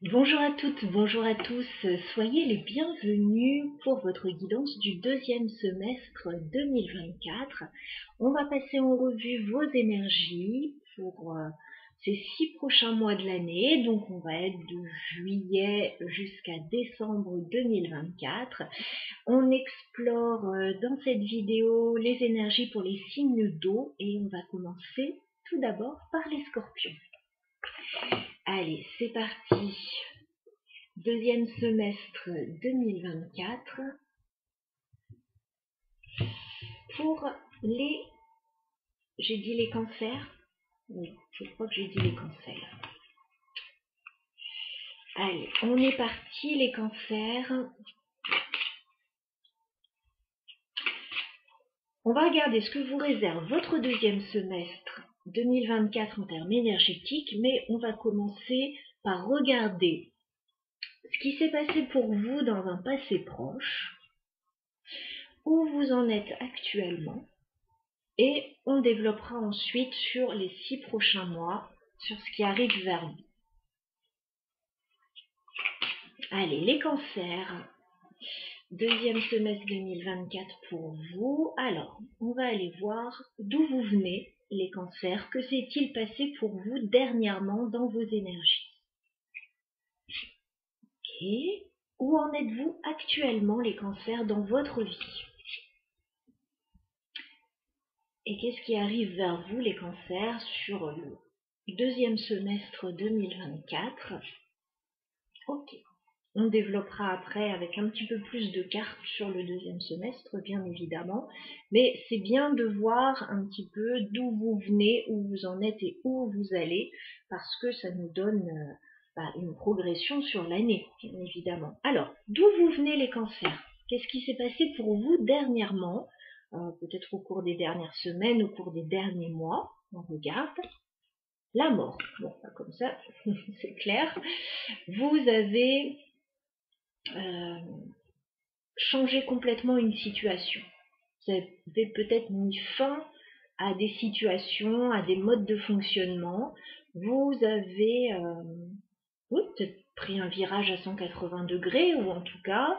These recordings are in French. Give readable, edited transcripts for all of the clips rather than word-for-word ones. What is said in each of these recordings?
Bonjour à toutes, bonjour à tous, soyez les bienvenus pour votre guidance du deuxième semestre 2024. On va passer en revue vos énergies pour ces 6 prochains mois de l'année, donc on va être de juillet jusqu'à décembre 2024. On explore dans cette vidéo les énergies pour les signes d'eau et on va commencer tout d'abord par les scorpions. Allez, c'est parti. Deuxième semestre 2024 pour les... J'ai dit les cancers? Oui, je crois que j'ai dit les cancers. Allez, on est parti les cancers. On va regarder ce que vous réserve votre deuxième semestre 2024 en termes énergétiques, mais on va commencer par regarder ce qui s'est passé pour vous dans un passé proche, où vous en êtes actuellement, et on développera ensuite sur les 6 prochains mois, sur ce qui arrive vers vous. Allez, les cancers, deuxième semestre 2024 pour vous. Alors, on va aller voir d'où vous venez, les cancers. Que s'est-il passé pour vous dernièrement dans vos énergies? Ok. Où en êtes-vous actuellement, les cancers, dans votre vie? Et qu'est-ce qui arrive vers vous, les cancers, sur le deuxième semestre 2024? Ok. On développera après avec un petit peu plus de cartes sur le deuxième semestre, bien évidemment. Mais c'est bien de voir un petit peu d'où vous venez, où vous en êtes et où vous allez, parce que ça nous donne une progression sur l'année, bien évidemment. Alors, d'où vous venez les cancers? Qu'est-ce qui s'est passé pour vous dernièrement? Peut-être au cours des dernières semaines, au cours des derniers mois. On regarde. La mort. Bon, comme ça, c'est clair. Vous avez changer complètement une situation. Vous avez peut-être mis fin à des situations, à des modes de fonctionnement. Vous avez peut-être pris un virage à 180 degrés, ou en tout cas,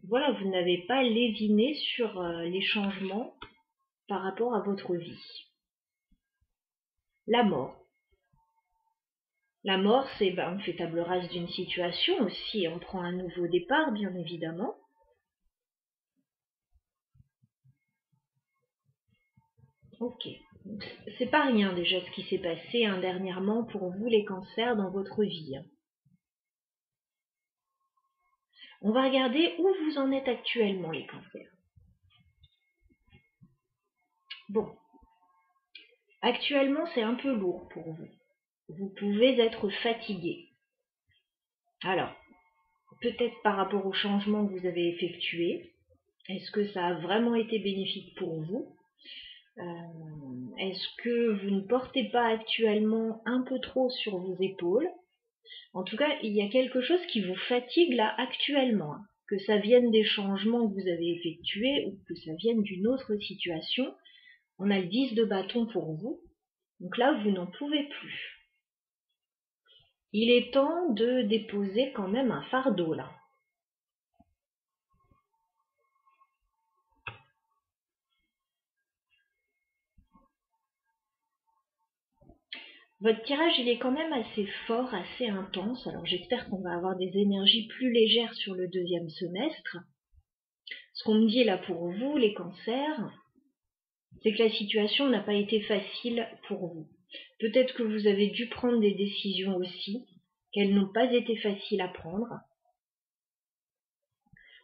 voilà, vous n'avez pas lésiné sur les changements par rapport à votre vie. La mort. La mort, c'est on fait table rase d'une situation aussi, on prend un nouveau départ, bien évidemment. Ok, c'est pas rien déjà ce qui s'est passé dernièrement pour vous les cancers dans votre vie. On va regarder où vous en êtes actuellement les cancers. Bon, actuellement c'est un peu lourd pour vous. Vous pouvez être fatigué. Alors, peut-être par rapport au changement que vous avez effectué, est-ce que ça a vraiment été bénéfique pour vous? Est-ce que vous ne portez pas actuellement un peu trop sur vos épaules? En tout cas, il y a quelque chose qui vous fatigue là actuellement. Que ça vienne des changements que vous avez effectués ou que ça vienne d'une autre situation. On a le 10 de bâton pour vous. Donc là, vous n'en pouvez plus. Il est temps de déposer quand même un fardeau là. Votre tirage, il est quand même assez fort, assez intense. Alors j'espère qu'on va avoir des énergies plus légères sur le deuxième semestre. Ce qu'on me dit là pour vous, les cancers, c'est que la situation n'a pas été facile pour vous. Peut-être que vous avez dû prendre des décisions aussi, qu'elles n'ont pas été faciles à prendre.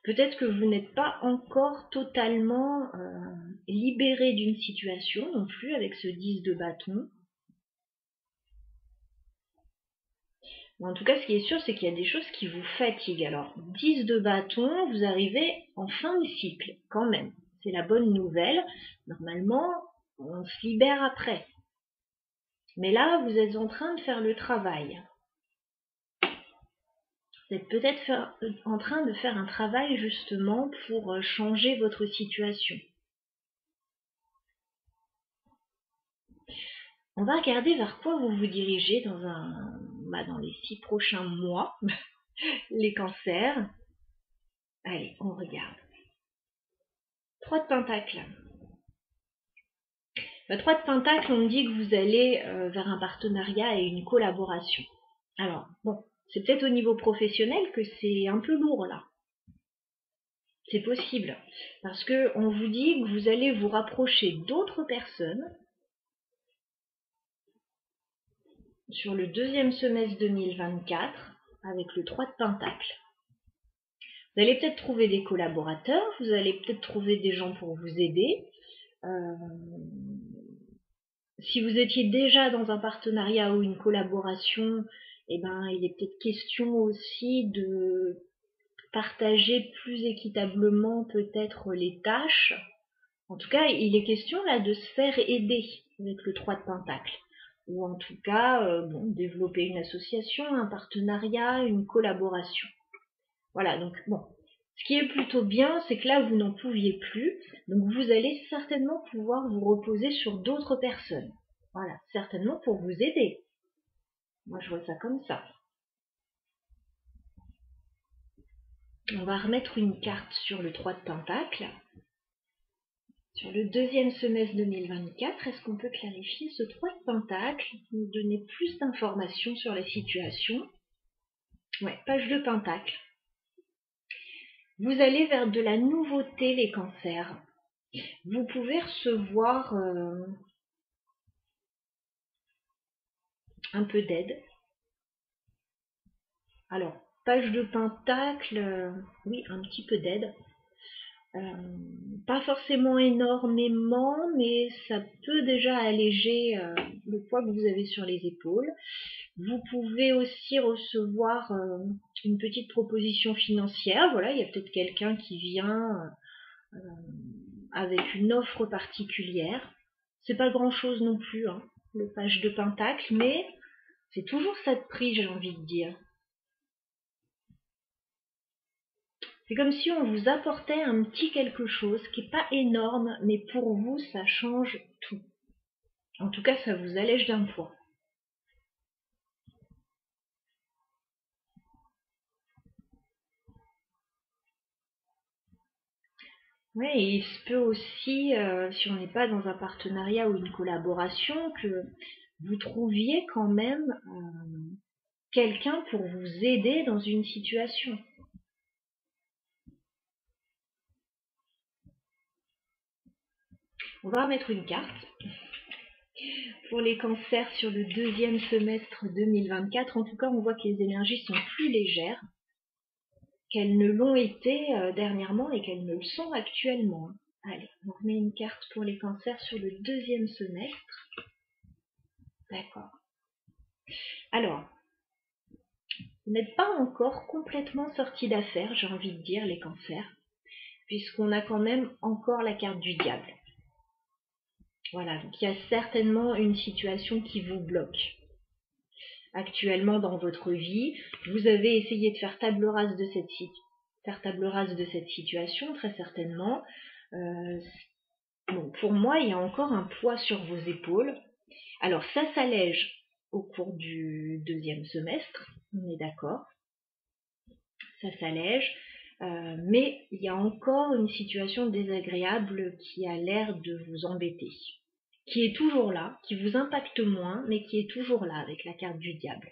Peut-être que vous n'êtes pas encore totalement libéré d'une situation non plus avec ce 10 de bâton. Mais en tout cas, ce qui est sûr, c'est qu'il y a des choses qui vous fatiguent. Alors, 10 de bâton, vous arrivez en fin de cycle, quand même. C'est la bonne nouvelle. Normalement, on se libère après. Mais là, vous êtes en train de faire le travail. Vous êtes peut-être en train de faire un travail justement pour changer votre situation. On va regarder vers quoi vous vous dirigez dans les 6 prochains mois, les cancers. Allez, on regarde. 3 de Pentacles. Le 3 de Pentacles, on me dit que vous allez vers un partenariat et une collaboration. Alors, bon, c'est peut-être au niveau professionnel que c'est un peu lourd là. C'est possible. Parce que on vous dit que vous allez vous rapprocher d'autres personnes sur le deuxième semestre 2024 avec le 3 de Pentacles. Vous allez peut-être trouver des collaborateurs, vous allez peut-être trouver des gens pour vous aider. Si vous étiez déjà dans un partenariat ou une collaboration, eh ben, il est peut-être question aussi de partager plus équitablement peut-être les tâches. En tout cas, il est question là de se faire aider avec le 3 de Pentacles. Ou en tout cas, développer une association, un partenariat, une collaboration. Voilà, donc bon. Ce qui est plutôt bien, c'est que là, vous n'en pouviez plus. Donc vous allez certainement pouvoir vous reposer sur d'autres personnes. Voilà, certainement pour vous aider. Moi, je vois ça comme ça. On va remettre une carte sur le 3 de Pentacles. Sur le deuxième semestre 2024, est-ce qu'on peut clarifier ce 3 de Pentacles, nous donner plus d'informations sur la situation? Ouais, page de Pentacles. Vous allez vers de la nouveauté, les cancers. Vous pouvez recevoir un peu d'aide. Alors, page de Pentacle, oui, un petit peu d'aide. Pas forcément énormément, mais ça peut déjà alléger le poids que vous avez sur les épaules. Vous pouvez aussi recevoir une petite proposition financière. Voilà, il y a peut-être quelqu'un qui vient avec une offre particulière. C'est pas grand-chose non plus, hein, le page de Pentacle, mais c'est toujours ça de prix, j'ai envie de dire. C'est comme si on vous apportait un petit quelque chose qui n'est pas énorme, mais pour vous, ça change tout. En tout cas, ça vous allège d'un poids. Oui, et il se peut aussi, si on n'est pas dans un partenariat ou une collaboration, que vous trouviez quand même quelqu'un pour vous aider dans une situation. On va remettre une carte. Pour les cancers sur le deuxième semestre 2024, en tout cas, on voit que les énergies sont plus légères qu'elles ne l'ont été dernièrement et qu'elles ne le sont actuellement. Allez, on remet une carte pour les cancers sur le deuxième semestre. D'accord. Alors, vous n'êtes pas encore complètement sorti d'affaire, j'ai envie de dire, les cancers, puisqu'on a quand même encore la carte du diable. Voilà, donc il y a certainement une situation qui vous bloque actuellement dans votre vie. Vous avez essayé de faire table rase de cette situation, très certainement. Bon, pour moi, il y a encore un poids sur vos épaules. Alors, ça s'allège au cours du deuxième semestre, on est d'accord. Ça s'allège. Mais il y a encore une situation désagréable qui a l'air de vous embêter, qui est toujours là, qui vous impacte moins, mais qui est toujours là avec la carte du diable.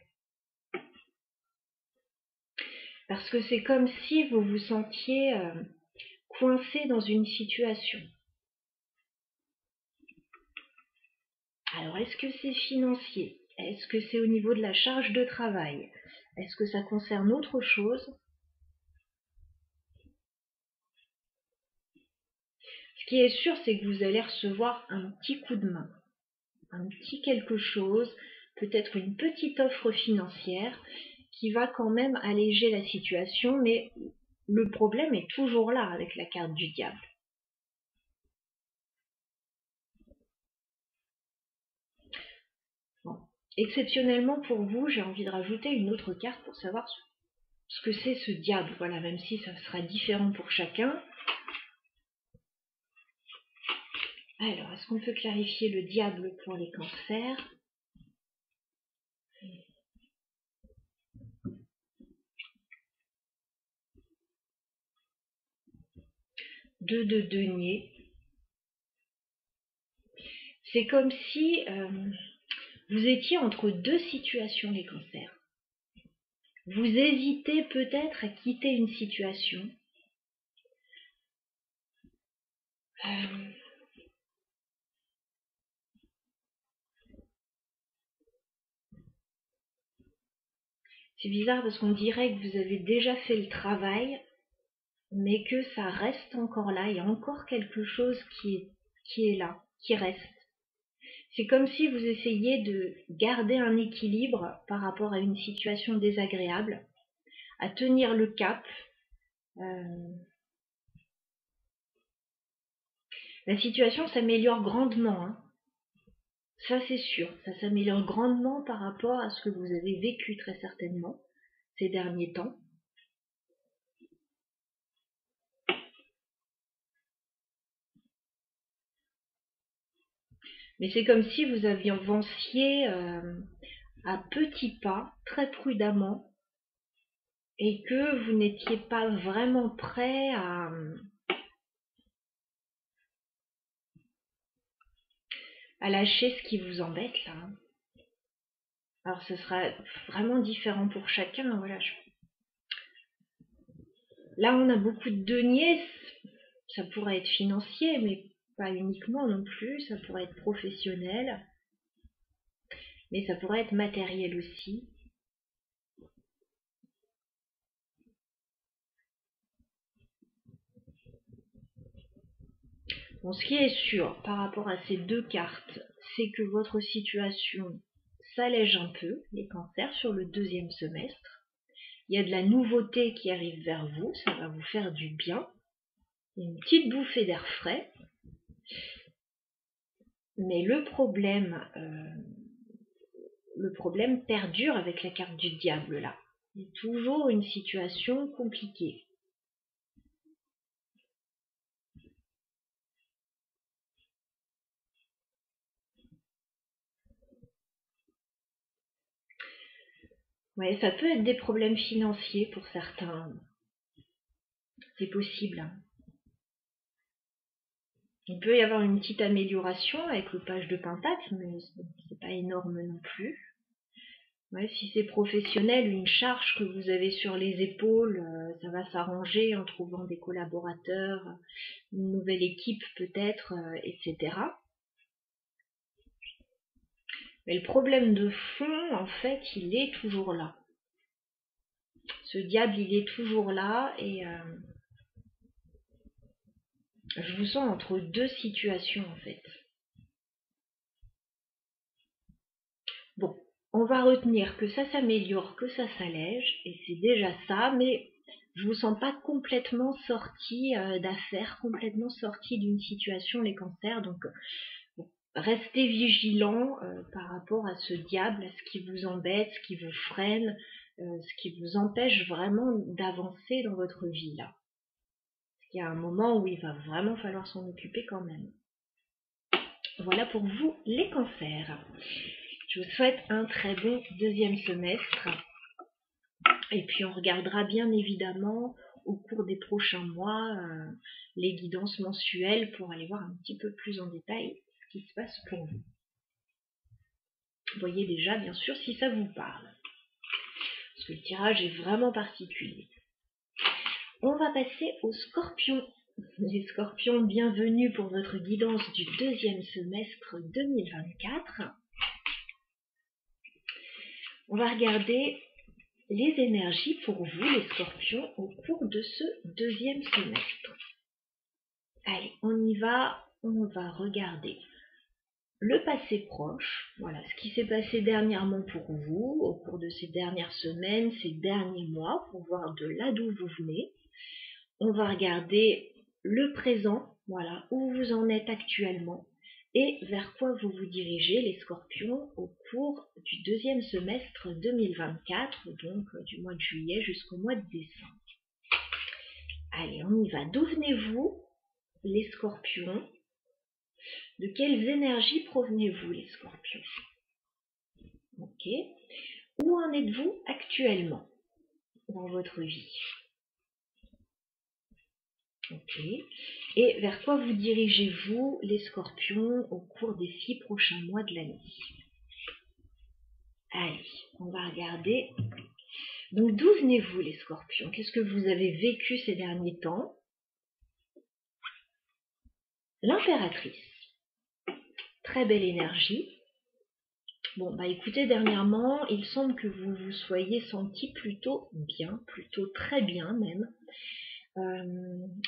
Parce que c'est comme si vous vous sentiez coincé dans une situation. Alors, est-ce que c'est financier? Est-ce que c'est au niveau de la charge de travail? Est-ce que ça concerne autre chose? Ce qui est sûr, c'est que vous allez recevoir un petit coup de main, un petit quelque chose, peut-être une petite offre financière qui va quand même alléger la situation, mais le problème est toujours là avec la carte du diable. Bon. Exceptionnellement pour vous, j'ai envie de rajouter une autre carte pour savoir ce que c'est ce diable. Voilà, même si ça sera différent pour chacun. Alors, est-ce qu'on peut clarifier le diable pour les cancers? 2 de denier. C'est comme si vous étiez entre deux situations, les cancers. Vous hésitez peut-être à quitter une situation. C'est bizarre parce qu'on dirait que vous avez déjà fait le travail, mais que ça reste encore là. Il y a encore quelque chose qui est là, qui reste. C'est comme si vous essayiez de garder un équilibre par rapport à une situation désagréable, à tenir le cap. La situation s'améliore grandement, hein. Ça c'est sûr, ça s'améliore grandement par rapport à ce que vous avez vécu très certainement ces derniers temps. Mais c'est comme si vous avanciez à petits pas, très prudemment, et que vous n'étiez pas vraiment prêt à lâcher ce qui vous embête là. Alors ce sera vraiment différent pour chacun. Voilà. Là on a beaucoup de deniers, ça pourrait être financier, mais pas uniquement non plus, ça pourrait être professionnel, mais ça pourrait être matériel aussi. Bon, ce qui est sûr par rapport à ces deux cartes, c'est que votre situation s'allège un peu, les cancers, sur le deuxième semestre. Il y a de la nouveauté qui arrive vers vous, ça va vous faire du bien. Il y a une petite bouffée d'air frais. Mais le problème perdure avec la carte du diable là. Il y a toujours une situation compliquée. Ouais, ça peut être des problèmes financiers pour certains. C'est possible, hein. Il peut y avoir une petite amélioration avec le page de pentacle, mais c'est pas énorme non plus. Ouais, si c'est professionnel, une charge que vous avez sur les épaules, ça va s'arranger en trouvant des collaborateurs, une nouvelle équipe peut-être, etc. Mais le problème de fond, en fait, il est toujours là. Ce diable, il est toujours là et je vous sens entre deux situations, en fait. Bon, on va retenir que ça s'améliore, que ça s'allège, et c'est déjà ça, mais je vous sens pas complètement sorti d'affaires, complètement sorti d'une situation, les cancers, donc bon, restez vigilants par rapport à ce diable, à ce qui vous embête, ce qui vous freine, ce qui vous empêche vraiment d'avancer dans votre vie là. Il y a un moment où il va vraiment falloir s'en occuper quand même. Voilà pour vous les cancers. Je vous souhaite un très bon deuxième semestre. Et puis on regardera bien évidemment au cours des prochains mois les guidances mensuelles pour aller voir un petit peu plus en détail ce qui se passe pour vous. Voyez déjà bien sûr si ça vous parle. Parce que le tirage est vraiment particulier. On va passer aux scorpions. Les scorpions, bienvenue pour votre guidance du deuxième semestre 2024. On va regarder les énergies pour vous, les scorpions, au cours de ce deuxième semestre. Allez, on y va, on va regarder le passé proche, voilà, ce qui s'est passé dernièrement pour vous, au cours de ces dernières semaines, ces derniers mois, pour voir de là d'où vous venez. On va regarder le présent, voilà, où vous en êtes actuellement et vers quoi vous vous dirigez, les scorpions, au cours du deuxième semestre 2024, donc du mois de juillet jusqu'au mois de décembre. Allez, on y va. D'où venez-vous, les scorpions? De quelles énergies provenez-vous, les scorpions? Ok. Où en êtes-vous actuellement dans votre vie? Ok. Et vers quoi vous dirigez-vous, les scorpions, au cours des 6 prochains mois de l'année? Allez, on va regarder. Donc, d'où venez-vous, les scorpions? Qu'est-ce que vous avez vécu ces derniers temps? L'impératrice. Très belle énergie. Bon, bah écoutez, dernièrement, il semble que vous vous soyez senti plutôt bien, plutôt très bien même.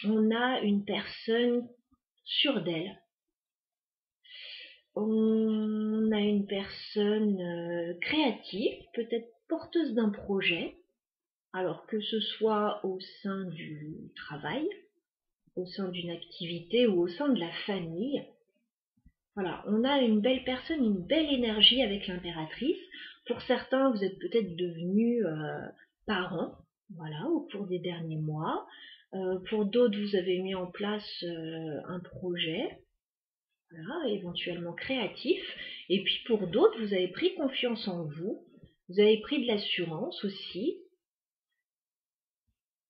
On a une personne sûre d'elle. On a une personne créative, peut-être porteuse d'un projet, alors que ce soit au sein du travail, au sein d'une activité ou au sein de la famille. Voilà, on a une belle personne, une belle énergie avec l'impératrice. Pour certains, vous êtes peut-être devenus parents, voilà, au cours des derniers mois. Pour d'autres, vous avez mis en place un projet, voilà, éventuellement créatif. Et puis pour d'autres, vous avez pris confiance en vous. Vous avez pris de l'assurance aussi.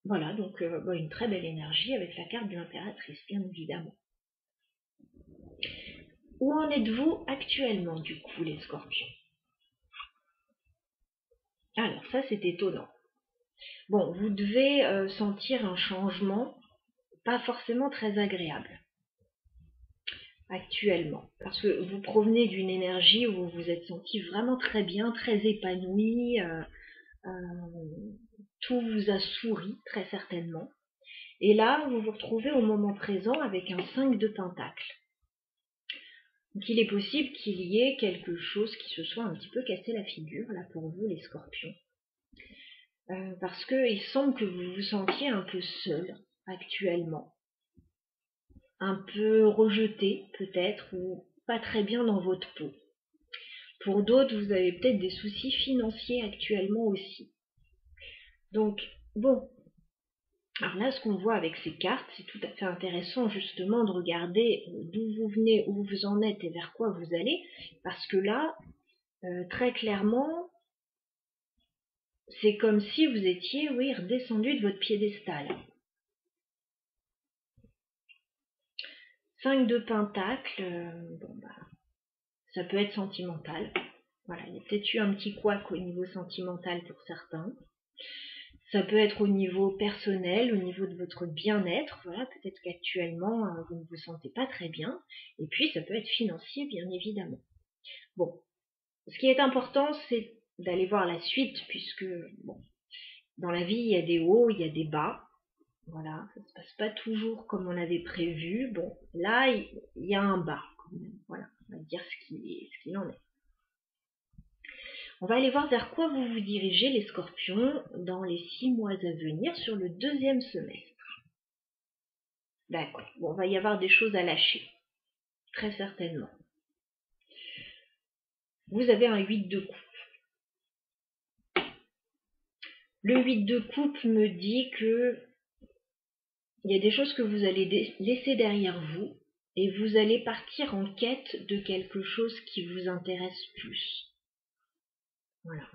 Voilà, donc une très belle énergie avec la carte de l'impératrice, bien évidemment. Où en êtes-vous actuellement, du coup, les scorpions? Alors, ça, c'est étonnant. Bon, vous devez sentir un changement pas forcément très agréable actuellement. Parce que vous provenez d'une énergie où vous vous êtes senti vraiment très bien, très épanoui. Tout vous a souri, très certainement. Et là, vous vous retrouvez au moment présent avec un 5 de pentacle. Donc il est possible qu'il y ait quelque chose qui se soit un petit peu cassé la figure, là, pour vous, les scorpions. Parce qu'il semble que vous vous sentiez un peu seul actuellement. Un peu rejeté, peut-être, ou pas très bien dans votre peau. Pour d'autres, vous avez peut-être des soucis financiers actuellement aussi. Donc, bon, alors là, ce qu'on voit avec ces cartes, c'est tout à fait intéressant justement de regarder d'où vous venez, où vous en êtes et vers quoi vous allez, parce que là, très clairement, c'est comme si vous étiez, oui, redescendu de votre piédestal. 5 de pentacle, ça peut être sentimental. Voilà, il y a peut-être eu un petit couac au niveau sentimental pour certains. Ça peut être au niveau personnel, au niveau de votre bien-être. Voilà, peut-être qu'actuellement, vous ne vous sentez pas très bien. Et puis, ça peut être financier, bien évidemment. Bon, ce qui est important, c'est d'aller voir la suite, puisque, bon, dans la vie, il y a des hauts, il y a des bas. Voilà, ça ne se passe pas toujours comme on l'avait prévu. Bon, là, il y a un bas, quand même. Voilà, on va dire ce qu'il en est. On va aller voir vers quoi vous vous dirigez, les scorpions, dans les 6 mois à venir sur le 2e semestre. D'accord, bon, on va y avoir des choses à lâcher, très certainement. Vous avez un 8 de coupe. Le 8 de coupe me dit que il y a des choses que vous allez laisser derrière vous et vous allez partir en quête de quelque chose qui vous intéresse plus. Voilà.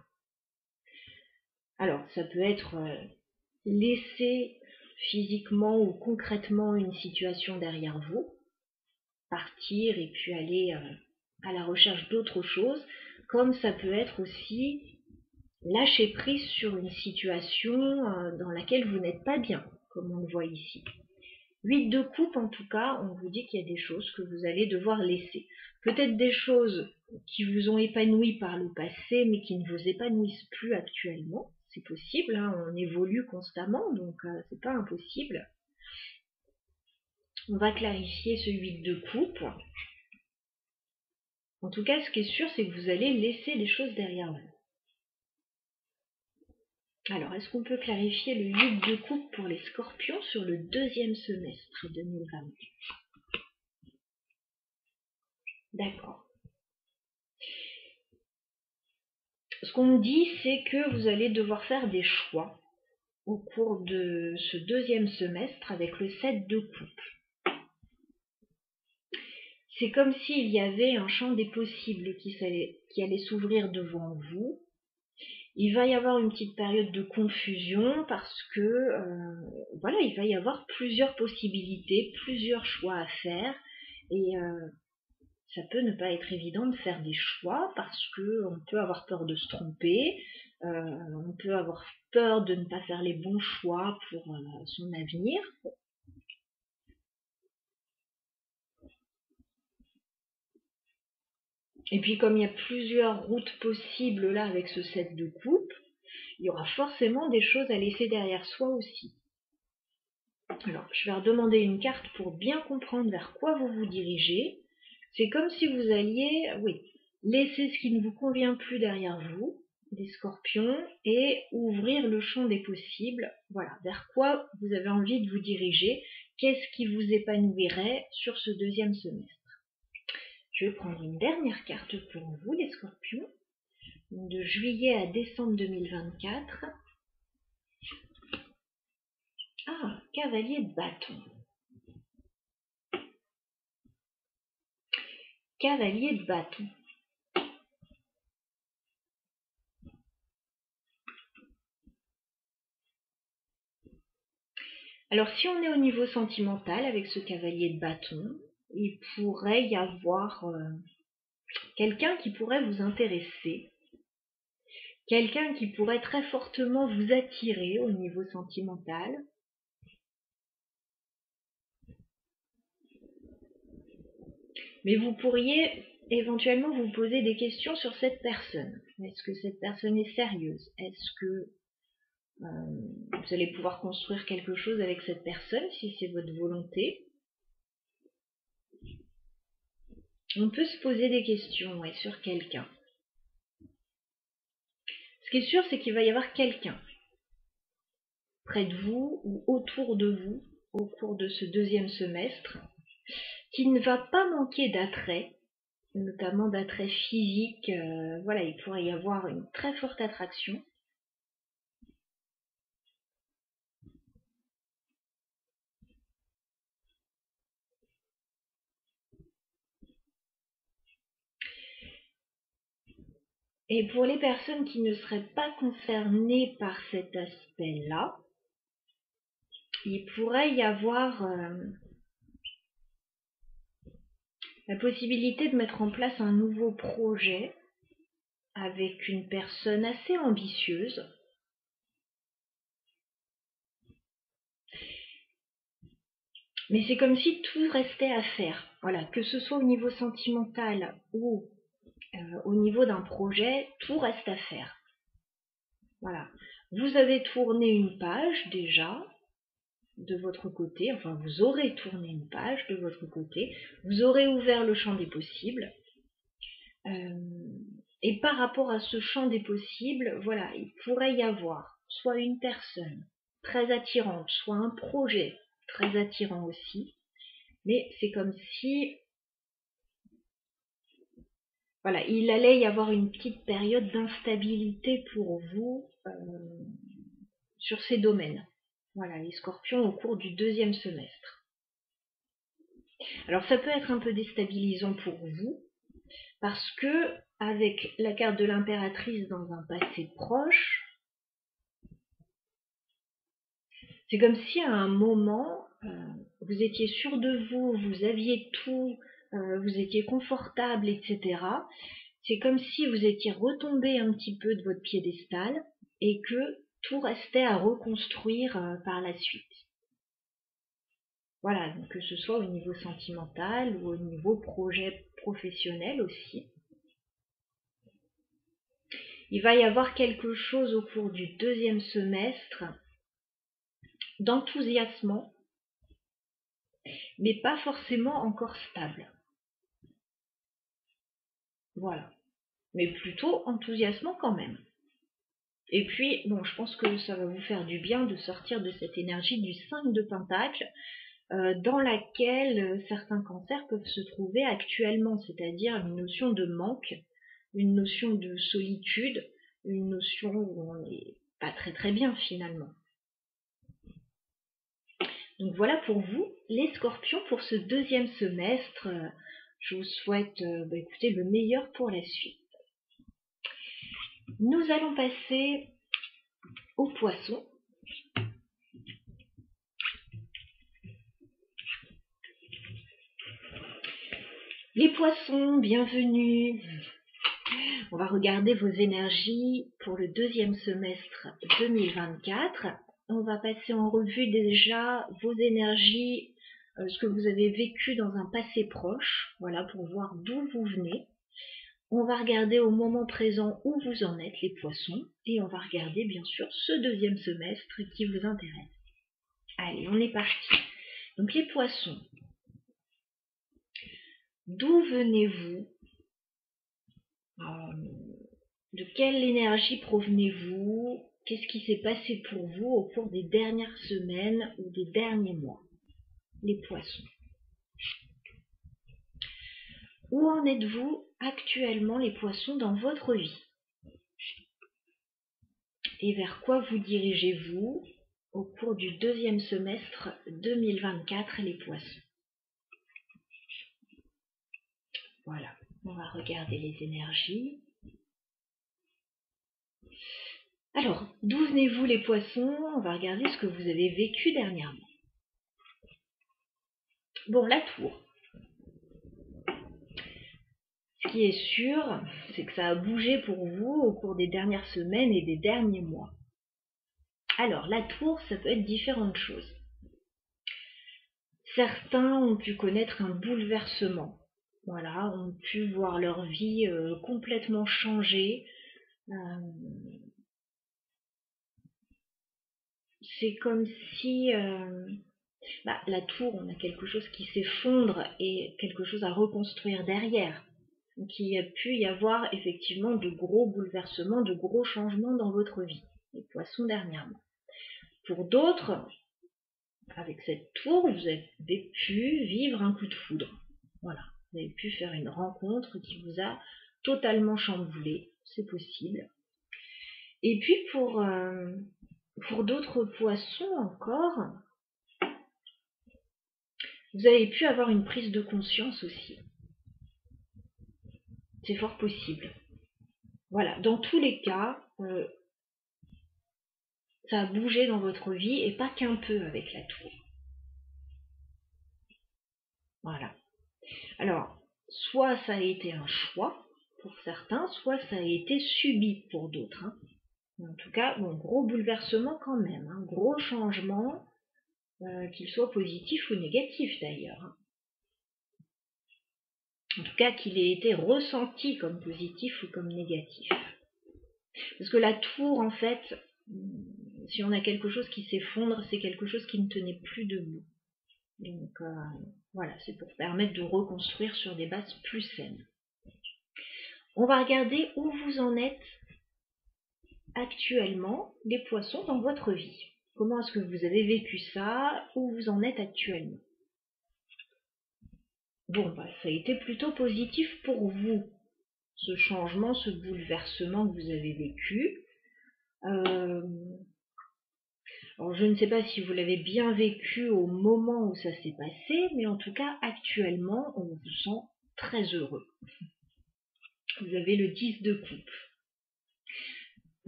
Alors, ça peut être laisser physiquement ou concrètement une situation derrière vous, partir et puis aller à la recherche d'autre chose, comme ça peut être aussi lâcher prise sur une situation dans laquelle vous n'êtes pas bien, comme on le voit ici. 8 de coupe, en tout cas, on vous dit qu'il y a des choses que vous allez devoir laisser. Peut-être des choses qui vous ont épanoui par le passé, mais qui ne vous épanouissent plus actuellement. C'est possible, hein, on évolue constamment, donc c'est pas impossible. On va clarifier ce 8 de coupe. En tout cas, ce qui est sûr, c'est que vous allez laisser des choses derrière vous. Alors, est-ce qu'on peut clarifier le 8 de coupe pour les scorpions sur le 2e semestre 2020? D'accord. Ce qu'on me dit, c'est que vous allez devoir faire des choix au cours de ce 2e semestre avec le 7 de coupe. C'est comme s'il y avait un champ des possibles qui allait s'ouvrir devant vous. Il va y avoir une petite période de confusion parce que voilà, il va y avoir plusieurs possibilités, plusieurs choix à faire et ça peut ne pas être évident de faire des choix parce que on peut avoir peur de se tromper, on peut avoir peur de ne pas faire les bons choix pour son avenir. Et puis comme il y a plusieurs routes possibles là avec ce set de coupe, il y aura forcément des choses à laisser derrière soi aussi. Alors, je vais redemander une carte pour bien comprendre vers quoi vous vous dirigez. C'est comme si vous alliez, oui, laisser ce qui ne vous convient plus derrière vous, des scorpions, et ouvrir le champ des possibles. Voilà, vers quoi vous avez envie de vous diriger, qu'est-ce qui vous épanouirait sur ce deuxième semestre. Je vais prendre une dernière carte pour vous, les scorpions, de juillet à décembre 2024. Ah, cavalier de bâton. Cavalier de bâton. Alors si on est au niveau sentimental avec ce cavalier de bâton, il pourrait y avoir quelqu'un qui pourrait vous intéresser, quelqu'un qui pourrait très fortement vous attirer au niveau sentimental. Mais vous pourriez éventuellement vous poser des questions sur cette personne. Est-ce que cette personne est sérieuse? Est-ce que vous allez pouvoir construire quelque chose avec cette personne si c'est votre volonté? On peut se poser des questions sur quelqu'un. Ce qui est sûr, c'est qu'il va y avoir quelqu'un près de vous ou autour de vous au cours de ce deuxième semestre qui ne va pas manquer d'attrait, notamment d'attrait physique. Voilà, il pourrait y avoir une très forte attraction. Et pour les personnes qui ne seraient pas concernées par cet aspect-là, il pourrait y avoir la possibilité de mettre en place un nouveau projet avec une personne assez ambitieuse. Mais c'est comme si tout restait à faire. Voilà, que ce soit au niveau sentimental ou au niveau d'un projet, tout reste à faire. Voilà. Vous avez tourné une page déjà de votre côté, enfin vous aurez tourné une page de votre côté, vous aurez ouvert le champ des possibles. Et par rapport à ce champ des possibles, voilà, il pourrait y avoir soit une personne très attirante, soit un projet très attirant aussi, mais c'est comme si voilà, il allait y avoir une petite période d'instabilité pour vous sur ces domaines. Voilà, les scorpions au cours du deuxième semestre. Alors ça peut être un peu déstabilisant pour vous, parce que avec la carte de l'impératrice dans un passé proche, c'est comme si à un moment, vous étiez sûr de vous, vous aviez tout, vous étiez confortable, etc. C'est comme si vous étiez retombé un petit peu de votre piédestal et que tout restait à reconstruire par la suite. Voilà, donc que ce soit au niveau sentimental ou au niveau projet professionnel aussi. Il va y avoir quelque chose au cours du deuxième semestre d'enthousiasmant, mais pas forcément encore stable. Voilà. Mais plutôt enthousiasmant quand même. Et puis, bon, je pense que ça va vous faire du bien de sortir de cette énergie du 5 de Pentacle, dans laquelle certains cancers peuvent se trouver actuellement, c'est-à-dire une notion de manque, une notion de solitude, une notion où on n'est pas très très bien finalement. Donc voilà pour vous, les scorpions, pour ce deuxième semestre. Je vous souhaite écoutez, le meilleur pour la suite. Nous allons passer aux poissons. Les poissons, bienvenue. On va regarder vos énergies pour le deuxième semestre 2024. On va passer en revue déjà vos énergies, ce que vous avez vécu dans un passé proche, voilà, pour voir d'où vous venez. On va regarder au moment présent où vous en êtes, les poissons, et on va regarder bien sûr ce deuxième semestre qui vous intéresse. Allez, on est parti. Donc les poissons, d'où venez-vous? De quelle énergie provenez-vous? Qu'est-ce qui s'est passé pour vous au cours des dernières semaines ou des derniers mois? Les poissons. Où en êtes-vous actuellement, les poissons, dans votre vie? Et vers quoi vous dirigez-vous au cours du deuxième semestre 2024, les poissons? Voilà, on va regarder les énergies. Alors, d'où venez-vous, les poissons? On va regarder ce que vous avez vécu dernièrement. Bon, la tour. Ce qui est sûr, c'est que ça a bougé pour vous au cours des dernières semaines et des derniers mois. Alors, la tour, ça peut être différentes choses. Certains ont pu connaître un bouleversement. Voilà, ont pu voir leur vie complètement changer. C'est comme si la tour, on a quelque chose qui s'effondre et quelque chose à reconstruire derrière. Donc il y a pu y avoir effectivement de gros bouleversements, de gros changements dans votre vie, les poissons dernièrement. Pour d'autres, avec cette tour, vous avez pu vivre un coup de foudre. Voilà, vous avez pu faire une rencontre qui vous a totalement chamboulé, c'est possible. Et puis pour d'autres poissons encore, vous avez pu avoir une prise de conscience aussi. C'est fort possible. Voilà, dans tous les cas, ça a bougé dans votre vie et pas qu'un peu avec la tour. Voilà. Alors, soit ça a été un choix pour certains, soit ça a été subi pour d'autres. En tout cas, bon, gros bouleversement quand même, gros changement, qu'il soit positif ou négatif d'ailleurs. En tout cas, qu'il ait été ressenti comme positif ou comme négatif. Parce que la tour, en fait, si on a quelque chose qui s'effondre, c'est quelque chose qui ne tenait plus debout. Donc voilà, c'est pour permettre de reconstruire sur des bases plus saines. On va regarder où vous en êtes actuellement, les poissons, dans votre vie. Comment est-ce que vous avez vécu ça? Où vous en êtes actuellement? Bon, ça a été plutôt positif pour vous, ce changement, ce bouleversement que vous avez vécu. Alors, je ne sais pas si vous l'avez bien vécu au moment où ça s'est passé, mais en tout cas, actuellement, on vous sent très heureux. Vous avez le 10 de coupe.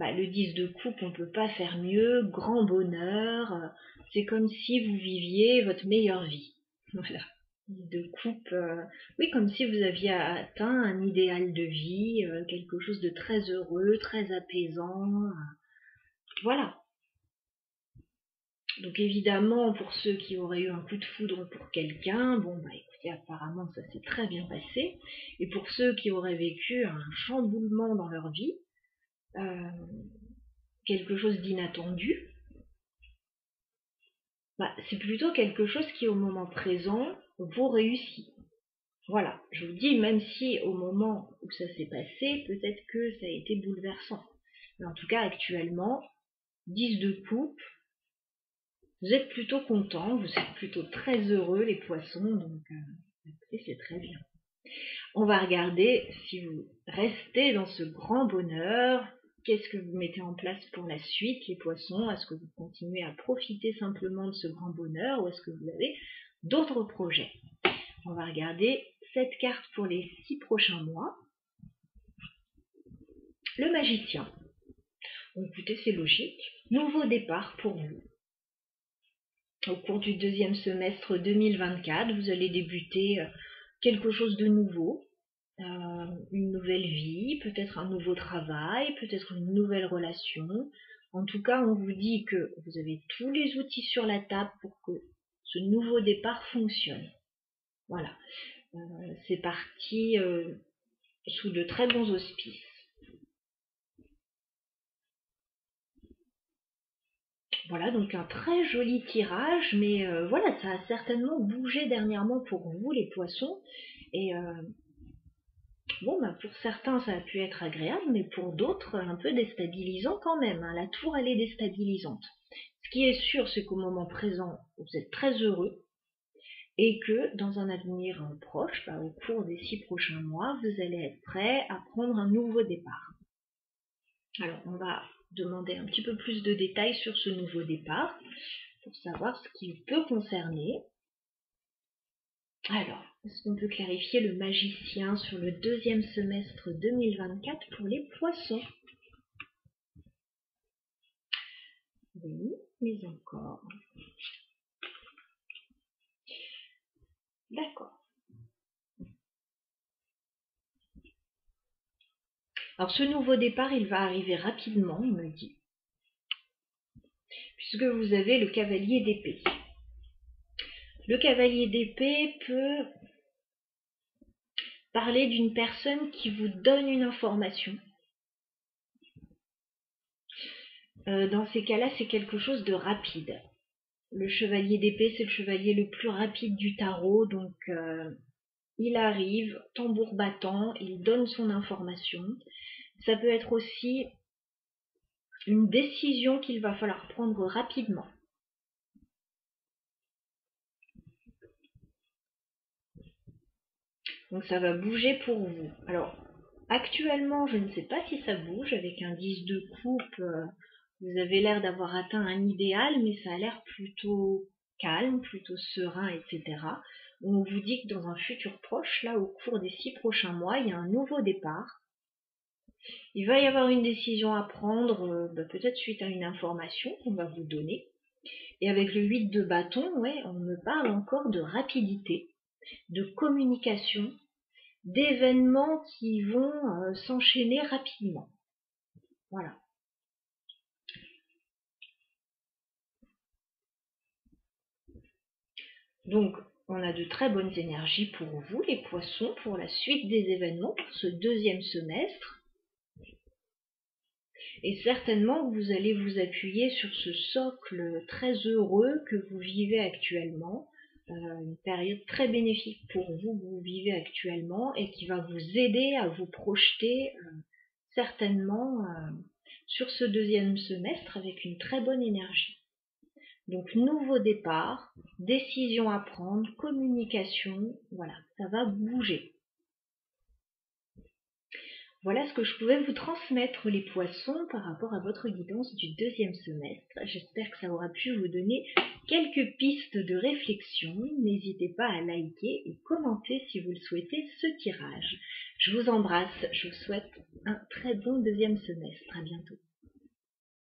Le 10 de coupe, on ne peut pas faire mieux, grand bonheur, c'est comme si vous viviez votre meilleure vie. Voilà. 10 de coupe, oui, comme si vous aviez atteint un idéal de vie, quelque chose de très heureux, très apaisant. Voilà. Donc évidemment, pour ceux qui auraient eu un coup de foudre pour quelqu'un, écoutez, apparemment ça s'est très bien passé. Et pour ceux qui auraient vécu un chamboulement dans leur vie, quelque chose d'inattendu, c'est plutôt quelque chose qui au moment présent vous réussit. Voilà, je vous dis, même si au moment où ça s'est passé, peut-être que ça a été bouleversant. Mais en tout cas, actuellement, 10 de coupe, vous êtes plutôt content, vous êtes plutôt très heureux, les poissons, donc c'est très bien. On va regarder si vous restez dans ce grand bonheur. Qu'est-ce que vous mettez en place pour la suite, les poissons? Est-ce que vous continuez à profiter simplement de ce grand bonheur ou est-ce que vous avez d'autres projets? On va regarder cette carte pour les 6 prochains mois. Le magicien. Donc, écoutez, c'est logique. Nouveau départ pour vous. Au cours du deuxième semestre 2024, vous allez débuter quelque chose de nouveau, une nouvelle vie, peut-être un nouveau travail, peut-être une nouvelle relation. En tout cas, on vous dit que vous avez tous les outils sur la table pour que ce nouveau départ fonctionne. Voilà, c'est parti sous de très bons auspices. Voilà, donc un très joli tirage, mais voilà, ça a certainement bougé dernièrement pour vous, les poissons. Et bon, bah, pour certains, ça a pu être agréable, mais pour d'autres, un peu déstabilisant quand même, hein. La tour, elle est déstabilisante. Ce qui est sûr, c'est qu'au moment présent, vous êtes très heureux et que dans un avenir proche, bah, au cours des 6 prochains mois, vous allez être prêt à prendre un nouveau départ. Alors, on va demander un petit peu plus de détails sur ce nouveau départ pour savoir ce qu'il peut concerner. Alors, est-ce qu'on peut clarifier le magicien sur le deuxième semestre 2024 pour les poissons? Oui, mais encore. D'accord. Alors, ce nouveau départ, il va arriver rapidement, il me dit, puisque vous avez le cavalier d'épée. Le cavalier d'épée peut parler d'une personne qui vous donne une information. Dans ces cas-là, c'est quelque chose de rapide. Le chevalier d'épée, c'est le chevalier le plus rapide du tarot, donc il arrive, tambour battant, il donne son information. Ça peut être aussi une décision qu'il va falloir prendre rapidement. Donc ça va bouger pour vous. Alors, actuellement, je ne sais pas si ça bouge. Avec un 10 de coupe, vous avez l'air d'avoir atteint un idéal, mais ça a l'air plutôt calme, plutôt serein, etc. On vous dit que dans un futur proche, là, au cours des 6 prochains mois, il y a un nouveau départ. Il va y avoir une décision à prendre, peut-être suite à une information qu'on va vous donner. Et avec le 8 de bâton, ouais, on me parle encore de rapidité, de communication, d'événements qui vont s'enchaîner rapidement. Voilà. Donc, on a de très bonnes énergies pour vous, les poissons, pour la suite des événements, pour ce deuxième semestre. Et certainement, vous allez vous appuyer sur ce socle très heureux que vous vivez actuellement, une période très bénéfique pour vous que vous vivez actuellement et qui va vous aider à vous projeter certainement sur ce deuxième semestre avec une très bonne énergie. Donc, nouveau départ, décision à prendre, communication, voilà, ça va bouger. Voilà ce que je pouvais vous transmettre, les poissons, par rapport à votre guidance du deuxième semestre. J'espère que ça aura pu vous donner quelques pistes de réflexion. N'hésitez pas à liker et commenter si vous le souhaitez ce tirage. Je vous embrasse, je vous souhaite un très bon deuxième semestre. À bientôt.